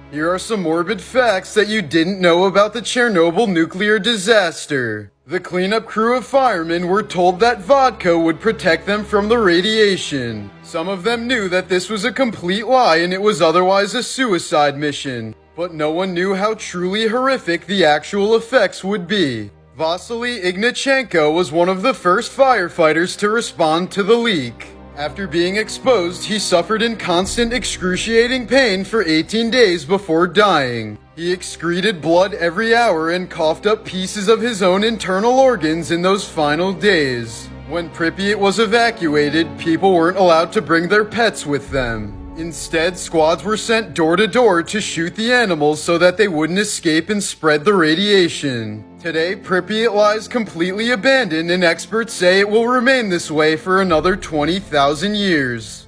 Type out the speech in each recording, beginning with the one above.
Here are some morbid facts that you didn't know about the Chernobyl nuclear disaster. The cleanup crew of firemen were told that vodka would protect them from the radiation. Some of them knew that this was a complete lie and it was otherwise a suicide mission. But no one knew how truly horrific the actual effects would be. Vasily Ignatchenko was one of the first firefighters to respond to the leak. After being exposed, he suffered in constant excruciating pain for 18 days before dying. He excreted blood every hour and coughed up pieces of his own internal organs in those final days. When Pripyat was evacuated, people weren't allowed to bring their pets with them. Instead, squads were sent door to door to shoot the animals so that they wouldn't escape and spread the radiation. Today, Pripyat lies completely abandoned and experts say it will remain this way for another 20,000 years.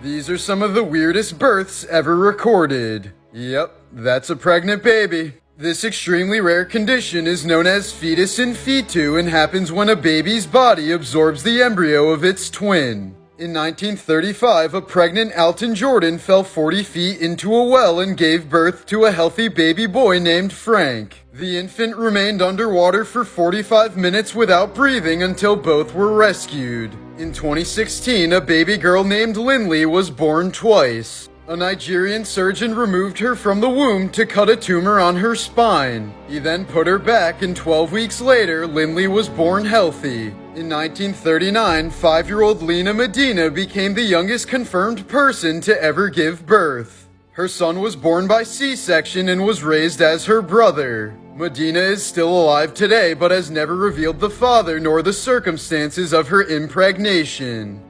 These are some of the weirdest births ever recorded. Yep, that's a pregnant baby. This extremely rare condition is known as fetus in fetu and happens when a baby's body absorbs the embryo of its twin. In 1935, a pregnant Alton Jordan fell 40 feet into a well and gave birth to a healthy baby boy named Frank. The infant remained underwater for 45 minutes without breathing until both were rescued. In 2016, a baby girl named Lindley was born twice. A Nigerian surgeon removed her from the womb to cut a tumor on her spine. He then put her back and 12 weeks later, Lindley was born healthy. In 1939, 5-year-old Lena Medina became the youngest confirmed person to ever give birth. Her son was born by C-section and was raised as her brother. Medina is still alive today but has never revealed the father nor the circumstances of her impregnation.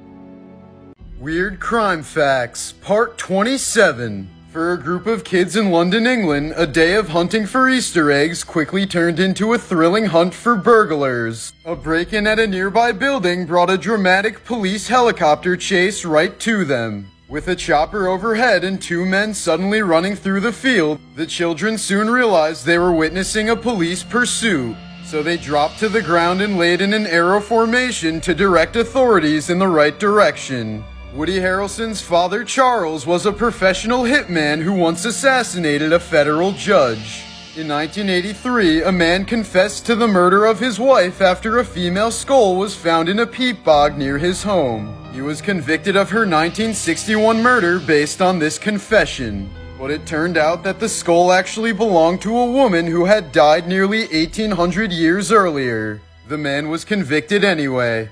Weird Crime Facts, Part 27. For a group of kids in London, England, a day of hunting for Easter eggs quickly turned into a thrilling hunt for burglars. A break-in at a nearby building brought a dramatic police helicopter chase right to them. With a chopper overhead and 2 men suddenly running through the field, the children soon realized they were witnessing a police pursuit. So they dropped to the ground and laid in an arrow formation to direct authorities in the right direction. Woody Harrelson's father, Charles, was a professional hitman who once assassinated a federal judge. In 1983, a man confessed to the murder of his wife after a female skull was found in a peat bog near his home. He was convicted of her 1961 murder based on this confession. But it turned out that the skull actually belonged to a woman who had died nearly 1,800 years earlier. The man was convicted anyway.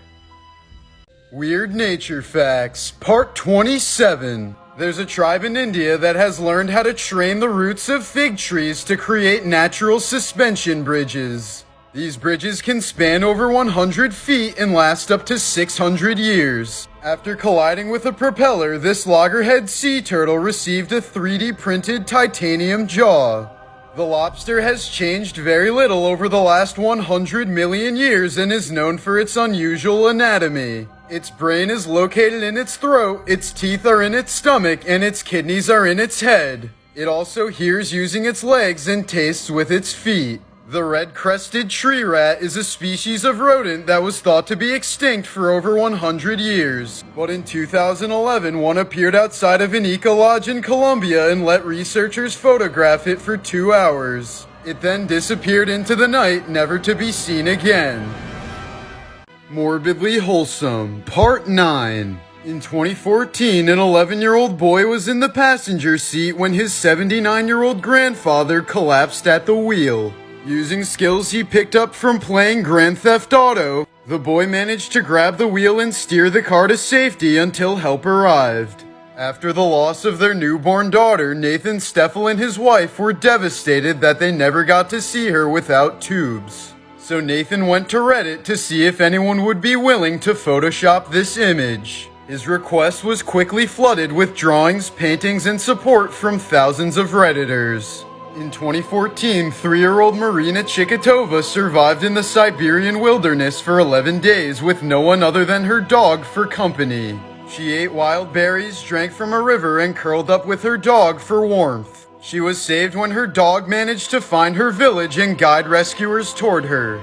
Weird Nature Facts, Part 27. There's a tribe in India that has learned how to train the roots of fig trees to create natural suspension bridges. These bridges can span over 100 feet and last up to 600 years. After colliding with a propeller, this loggerhead sea turtle received a 3D printed titanium jaw. The lobster has changed very little over the last 100 million years and is known for its unusual anatomy. Its brain is located in its throat, its teeth are in its stomach, and its kidneys are in its head. It also hears using its legs and tastes with its feet. The red-crested tree rat is a species of rodent that was thought to be extinct for over 100 years. But in 2011, one appeared outside of an eco lodge in Colombia and let researchers photograph it for 2 hours. It then disappeared into the night, never to be seen again. Morbidly Wholesome, Part 9. In 2014, an 11-year-old boy was in the passenger seat when his 79-year-old grandfather collapsed at the wheel. Using skills he picked up from playing Grand Theft Auto, the boy managed to grab the wheel and steer the car to safety until help arrived. After the loss of their newborn daughter, Nathan Steffel and his wife were devastated that they never got to see her without tubes. So Nathan went to Reddit to see if anyone would be willing to Photoshop this image. His request was quickly flooded with drawings, paintings, and support from thousands of Redditors. In 2014, 3-year-old Marina Chikatova survived in the Siberian wilderness for 11 days with no one other than her dog for company. She ate wild berries, drank from a river, and curled up with her dog for warmth. She was saved when her dog managed to find her village and guide rescuers toward her.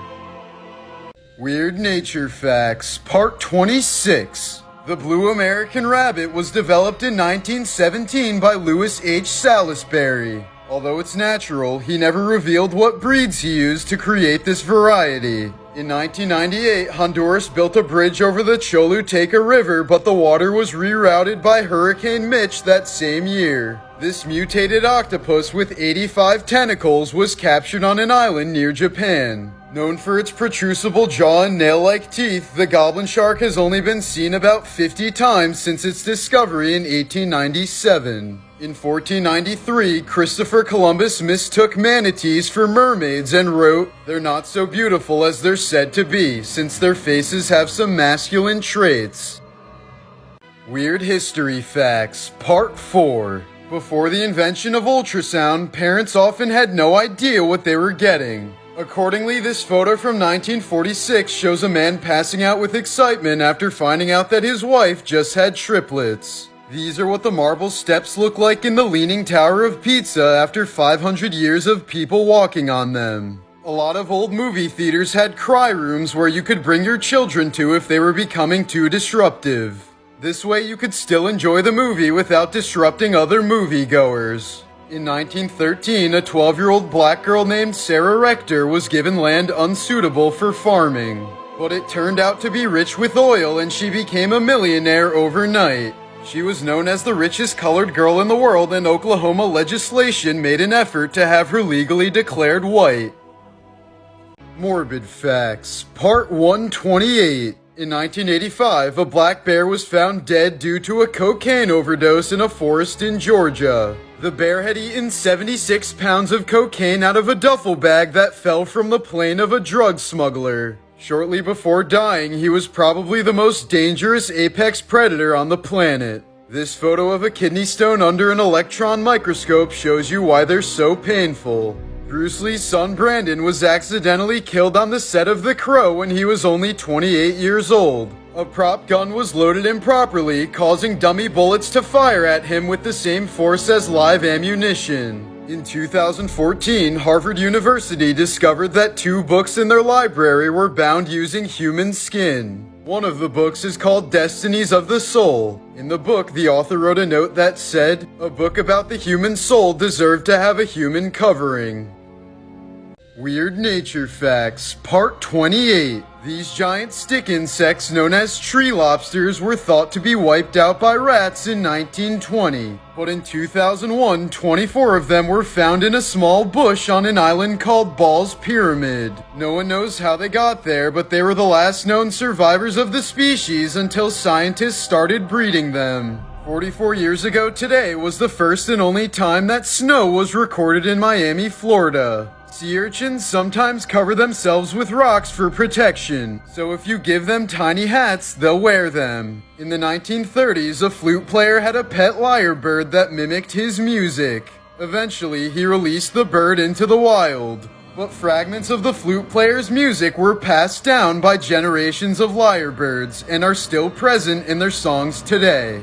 Weird Nature Facts, Part 26. The blue American rabbit was developed in 1917 by Lewis H. Salisbury. Although it's natural, he never revealed what breeds he used to create this variety. In 1998, Honduras built a bridge over the Choluteca River, but the water was rerouted by Hurricane Mitch that same year. This mutated octopus with 85 tentacles was captured on an island near Japan. Known for its protrusible jaw and nail-like teeth, the goblin shark has only been seen about 50 times since its discovery in 1897. In 1493, Christopher Columbus mistook manatees for mermaids and wrote, "They're not so beautiful as they're said to be, since their faces have some masculine traits." Weird History Facts, Part 4. Before the invention of ultrasound, parents often had no idea what they were getting. Accordingly, this photo from 1946 shows a man passing out with excitement after finding out that his wife just had triplets. These are what the marble steps look like in the Leaning Tower of Pisa after 500 years of people walking on them. A lot of old movie theaters had cry rooms where you could bring your children to if they were becoming too disruptive. This way you could still enjoy the movie without disrupting other moviegoers. In 1913, a 12-year-old black girl named Sarah Rector was given land unsuitable for farming. But it turned out to be rich with oil and she became a millionaire overnight. She was known as the richest colored girl in the world, and Oklahoma legislation made an effort to have her legally declared white. Morbid Facts, Part 128. In 1985, a black bear was found dead due to a cocaine overdose in a forest in Georgia. The bear had eaten 76 pounds of cocaine out of a duffel bag that fell from the plane of a drug smuggler. Shortly before dying, he was probably the most dangerous apex predator on the planet. This photo of a kidney stone under an electron microscope shows you why they're so painful. Bruce Lee's son Brandon was accidentally killed on the set of The Crow when he was only 28 years old. A prop gun was loaded improperly, causing dummy bullets to fire at him with the same force as live ammunition. In 2014, Harvard University discovered that 2 books in their library were bound using human skin. One of the books is called Destinies of the Soul. In the book, the author wrote a note that said, "A book about the human soul deserved to have a human covering." Weird Nature Facts, Part 28. These giant stick insects known as tree lobsters were thought to be wiped out by rats in 1920. But in 2001, 24 of them were found in a small bush on an island called Ball's Pyramid. No one knows how they got there, but they were the last known survivors of the species until scientists started breeding them. 44 years ago today was the first and only time that snow was recorded in Miami, Florida. Sea urchins sometimes cover themselves with rocks for protection, so if you give them tiny hats, they'll wear them. In the 1930s, a flute player had a pet lyrebird that mimicked his music. Eventually, he released the bird into the wild, but fragments of the flute player's music were passed down by generations of lyrebirds and are still present in their songs today.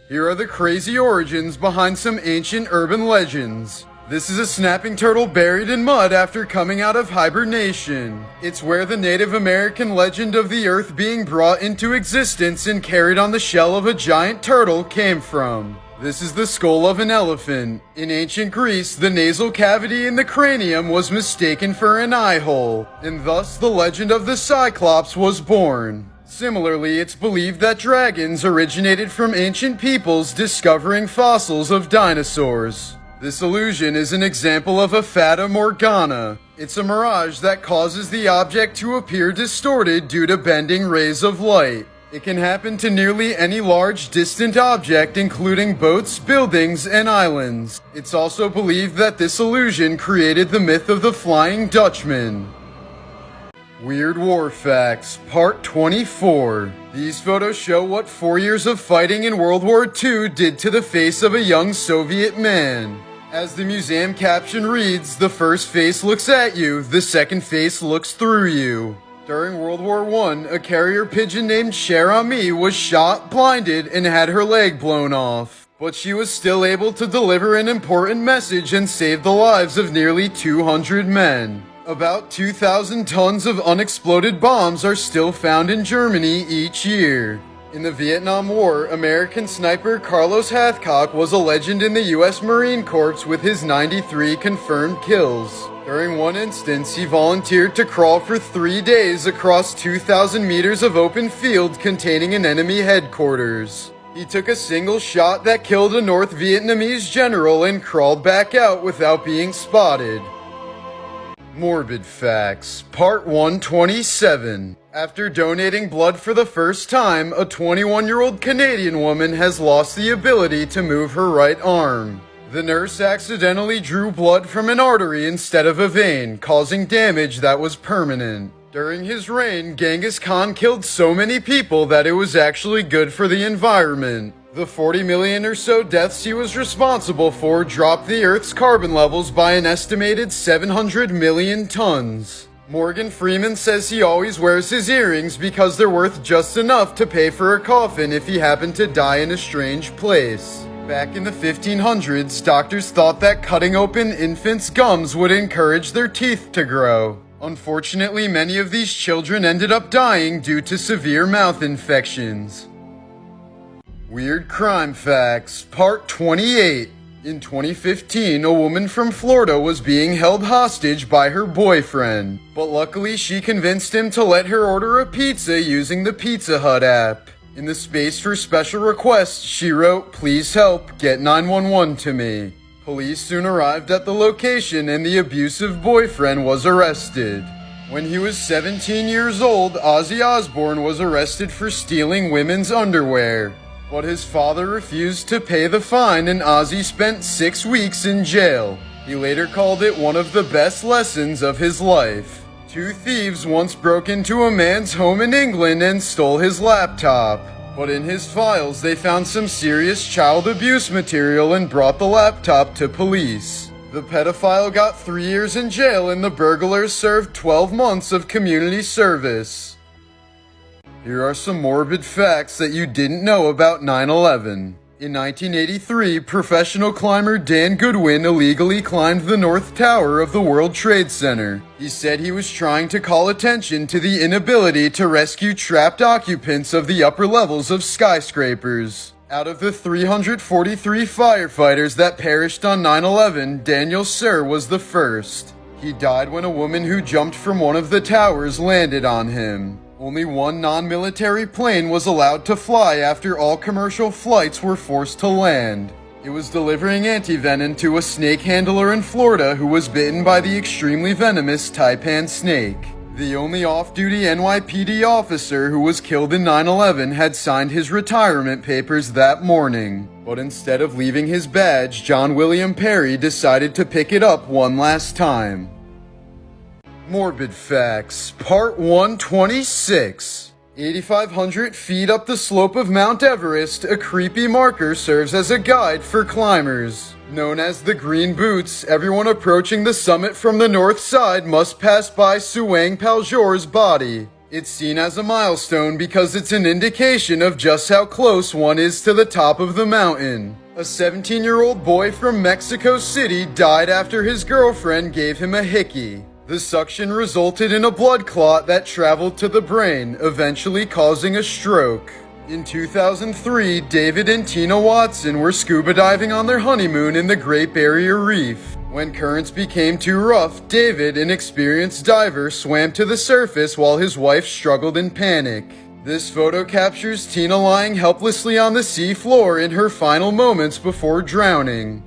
Here are the crazy origins behind some ancient urban legends. This is a snapping turtle buried in mud after coming out of hibernation. It's where the Native American legend of the earth being brought into existence and carried on the shell of a giant turtle came from. This is the skull of an elephant. In ancient Greece, the nasal cavity in the cranium was mistaken for an eye hole, and thus the legend of the Cyclops was born. Similarly, it's believed that dragons originated from ancient peoples discovering fossils of dinosaurs. This illusion is an example of a fata morgana. It's a mirage that causes the object to appear distorted due to bending rays of light. It can happen to nearly any large distant object, including boats, buildings, and islands. It's also believed that this illusion created the myth of the Flying Dutchman. Weird War Facts, Part 24. These photos show what 4 years of fighting in World War II did to the face of a young Soviet man. As the museum caption reads, the first face looks at you, the second face looks through you. During World War I, a carrier pigeon named Cher Ami was shot, blinded, and had her leg blown off. But she was still able to deliver an important message and save the lives of nearly 200 men. About 2,000 tons of unexploded bombs are still found in Germany each year. In the Vietnam War, American sniper Carlos Hathcock was a legend in the U.S. Marine Corps with his 93 confirmed kills. During one instance, he volunteered to crawl for 3 days across 2,000 meters of open field containing an enemy headquarters. He took a single shot that killed a North Vietnamese general and crawled back out without being spotted. Morbid Facts, Part 127. After donating blood for the first time, a 21-year-old Canadian woman has lost the ability to move her right arm. The nurse accidentally drew blood from an artery instead of a vein, causing damage that was permanent. During his reign, Genghis Khan killed so many people that it was actually good for the environment. The 40 million or so deaths he was responsible for dropped the Earth's carbon levels by an estimated 700 million tons. Morgan Freeman says he always wears his earrings because they're worth just enough to pay for a coffin if he happened to die in a strange place. Back in the 1500s, doctors thought that cutting open infants' gums would encourage their teeth to grow. Unfortunately, many of these children ended up dying due to severe mouth infections. Weird Crime Facts, Part 28. In 2015, a woman from Florida was being held hostage by her boyfriend, but luckily she convinced him to let her order a pizza using the Pizza Hut app. In the space for special requests, she wrote, "Please help, get 911 to me." Police soon arrived at the location and the abusive boyfriend was arrested. When he was 17 years old, Ozzy Osbourne was arrested for stealing women's underwear. But his father refused to pay the fine and Ozzy spent 6 weeks in jail. He later called it one of the best lessons of his life. 2 thieves once broke into a man's home in England and stole his laptop. But in his files they found some serious child abuse material and brought the laptop to police. The pedophile got 3 years in jail and the burglars served 12 months of community service. Here are some morbid facts that you didn't know about 9/11. In 1983, professional climber Dan Goodwin illegally climbed the North Tower of the World Trade Center. He said he was trying to call attention to the inability to rescue trapped occupants of the upper levels of skyscrapers. Out of the 343 firefighters that perished on 9/11, Daniel Sir was the first. He died when a woman who jumped from one of the towers landed on him. Only one non-military plane was allowed to fly after all commercial flights were forced to land. It was delivering antivenom to a snake handler in Florida who was bitten by the extremely venomous taipan snake. The only off-duty NYPD officer who was killed in 9/11 had signed his retirement papers that morning. But instead of leaving his badge, John William Perry decided to pick it up one last time. Morbid Facts, Part 126. 8,500 feet up the slope of Mount Everest, a creepy marker serves as a guide for climbers. Known as the Green Boots, everyone approaching the summit from the north side must pass by Suang Paljor's body. It's seen as a milestone because it's an indication of just how close one is to the top of the mountain. A 17-year-old boy from Mexico City died after his girlfriend gave him a hickey. The suction resulted in a blood clot that traveled to the brain, eventually causing a stroke. In 2003, David and Tina Watson were scuba diving on their honeymoon in the Great Barrier Reef. When currents became too rough, David, an experienced diver, swam to the surface while his wife struggled in panic. This photo captures Tina lying helplessly on the sea floor in her final moments before drowning.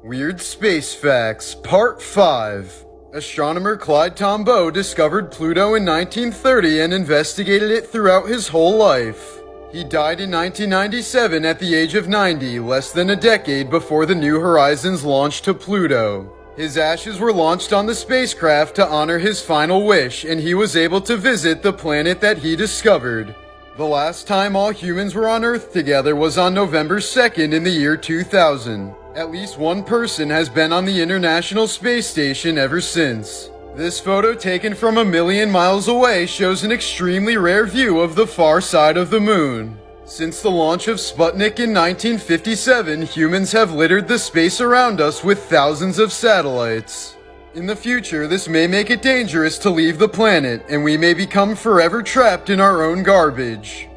Weird Space Facts, Part 5. Astronomer Clyde Tombaugh discovered Pluto in 1930 and investigated it throughout his whole life. He died in 1997 at the age of 90, less than a decade before the New Horizons launch to Pluto. His ashes were launched on the spacecraft to honor his final wish, and he was able to visit the planet that he discovered. The last time all humans were on Earth together was on November 2nd in the year 2000. At least one person has been on the International Space Station ever since. This photo taken from 1,000,000 miles away shows an extremely rare view of the far side of the moon. Since the launch of Sputnik in 1957, humans have littered the space around us with thousands of satellites. In the future, this may make it dangerous to leave the planet, and we may become forever trapped in our own garbage.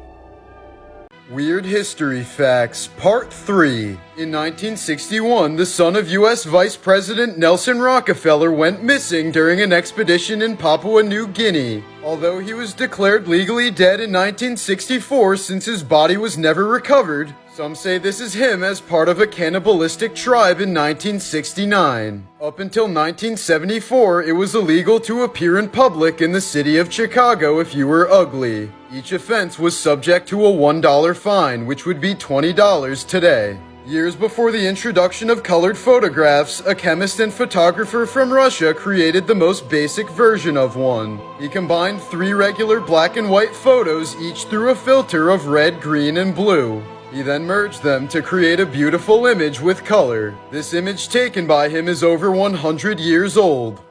Weird History Facts, Part 3. In 1961, the son of U.S. Vice President Nelson Rockefeller went missing during an expedition in Papua New Guinea. Although he was declared legally dead in 1964 since his body was never recovered, some say this is him as part of a cannibalistic tribe in 1969. Up until 1974, it was illegal to appear in public in the city of Chicago if you were ugly. Each offense was subject to a $1 fine, which would be $20 today. Years before the introduction of colored photographs, a chemist and photographer from Russia created the most basic version of one. He combined 3 regular black and white photos, each through a filter of red, green, and blue. He then merged them to create a beautiful image with color. This image taken by him is over 100 years old.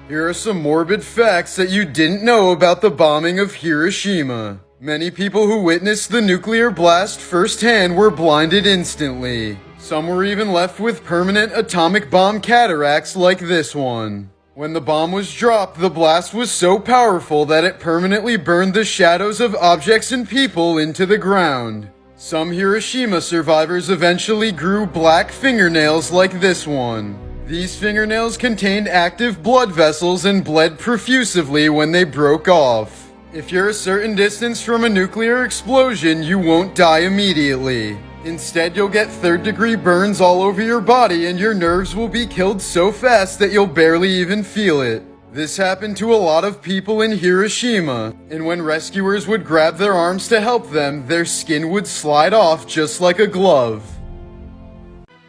Here are some morbid facts that you didn't know about the bombing of Hiroshima. Many people who witnessed the nuclear blast firsthand were blinded instantly. Some were even left with permanent atomic bomb cataracts like this one. When the bomb was dropped, the blast was so powerful that it permanently burned the shadows of objects and people into the ground. Some Hiroshima survivors eventually grew black fingernails like this one. These fingernails contained active blood vessels and bled profusively when they broke off. If you're a certain distance from a nuclear explosion, you won't die immediately. Instead, you'll get third-degree burns all over your body and your nerves will be killed so fast that you'll barely even feel it. This happened to a lot of people in Hiroshima, and when rescuers would grab their arms to help them, their skin would slide off just like a glove.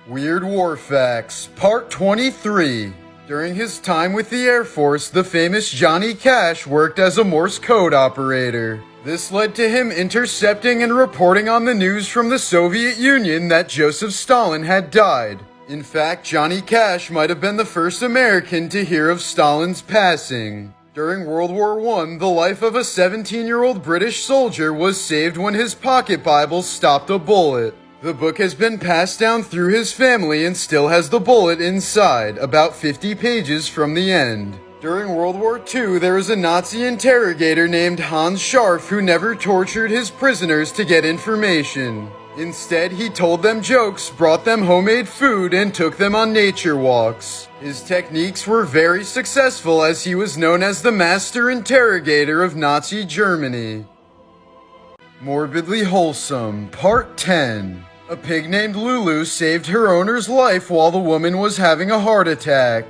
Weird War Facts, Part 23. During his time with the Air Force, the famous Johnny Cash worked as a Morse code operator. This led to him intercepting and reporting on the news from the Soviet Union that Joseph Stalin had died. In fact, Johnny Cash might have been the first American to hear of Stalin's passing. During World War I, the life of a 17-year-old British soldier was saved when his pocket Bible stopped a bullet. The book has been passed down through his family and still has the bullet inside, about 50 pages from the end. During World War II, there was a Nazi interrogator named Hans Scharf who never tortured his prisoners to get information. Instead, he told them jokes, brought them homemade food, and took them on nature walks. His techniques were very successful as he was known as the master interrogator of Nazi Germany. Morbidly Wholesome, Part 10. A pig named Lulu saved her owner's life while the woman was having a heart attack.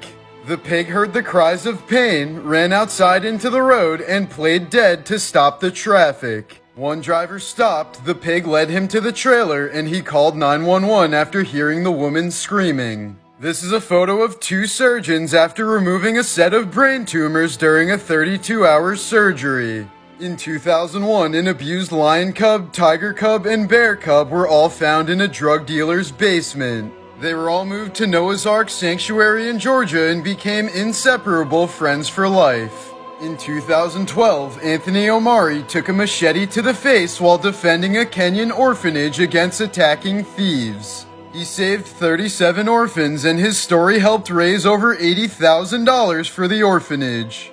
The pig heard the cries of pain, ran outside into the road, and played dead to stop the traffic. One driver stopped, the pig led him to the trailer, and he called 911 after hearing the woman screaming. This is a photo of 2 surgeons after removing a set of brain tumors during a 32-hour surgery. In 2001, an abused lion cub, tiger cub, and bear cub were all found in a drug dealer's basement. They were all moved to Noah's Ark Sanctuary in Georgia and became inseparable friends for life. In 2012, Anthony Omari took a machete to the face while defending a Kenyan orphanage against attacking thieves. He saved 37 orphans and his story helped raise over $80,000 for the orphanage.